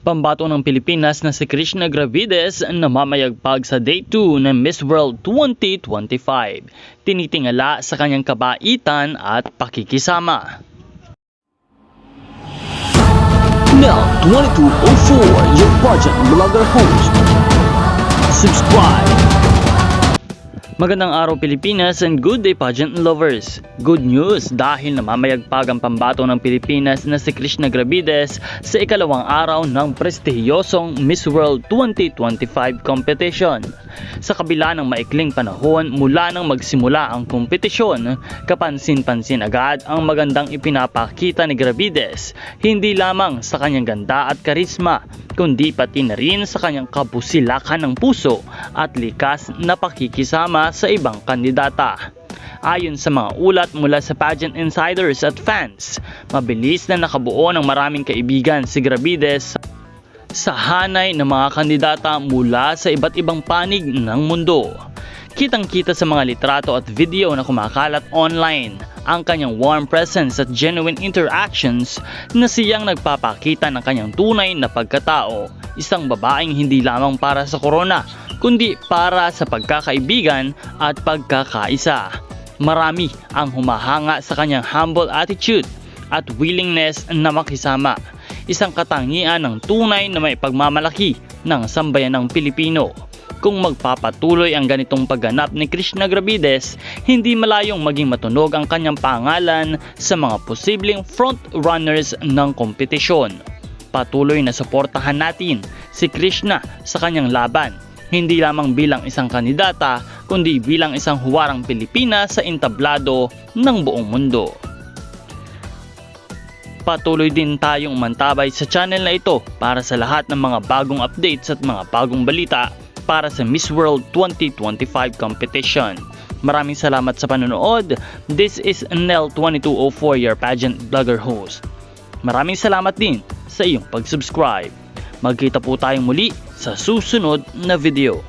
Pambato ng Pilipinas na si Krishna Gravides namamayagpag sa Day 2 ng Miss World 2025. Tinitingala sa kanyang kabaitan at pakikisama. Now 2204, your pageant vlogger host. Subscribe. Magandang araw Pilipinas and good day pageant lovers. Good news dahil namamayagpag ang pambato ng Pilipinas na si Krishna Gravides sa ikalawang araw ng prestihiyosong Miss World 2025 competition. Sa kabila ng maikling panahon mula nang magsimula ang kompetisyon, kapansin-pansin agad ang magandang ipinapakita ni Gravides, hindi lamang sa kanyang ganda at karisma, kundi pati na rin sa kanyang kabusilakan ng puso at likas na pakikisama sa ibang kandidata. Ayon sa mga ulat mula sa pageant insiders at fans, mabilis na nakabuo ng maraming kaibigan si Gravides sa hanay ng mga kandidata mula sa iba't ibang panig ng mundo. Kitang-kita sa mga litrato at video na kumakalat online ang kanyang warm presence at genuine interactions na siyang nagpapakita ng kanyang tunay na pagkatao, isang babaeng hindi lamang para sa corona, kundi para sa pagkakaibigan at pagkakaisa. Marami ang humahanga sa kanyang humble attitude at willingness na makisama, isang katangian ng tunay na may pagmamalaki ng sambayanang Pilipino. Kung magpapatuloy ang ganitong pagganap ni Krishna Gravides, hindi malayong maging matunog ang kanyang pangalan sa mga posibleng front-runners ng kompetisyon. Patuloy na suportahan natin si Krishna sa kanyang laban, hindi lamang bilang isang kandidata, kundi bilang isang huwarang Pilipina sa entablado ng buong mundo. Patuloy din tayong umantabay sa channel na ito para sa lahat ng mga bagong updates at mga bagong balita para sa Miss World 2025 competition. Maraming salamat sa panonood. This is Nel2204, your pageant blogger host. Maraming salamat din sa iyong pag-subscribe. Magkita po tayong muli sa susunod na video.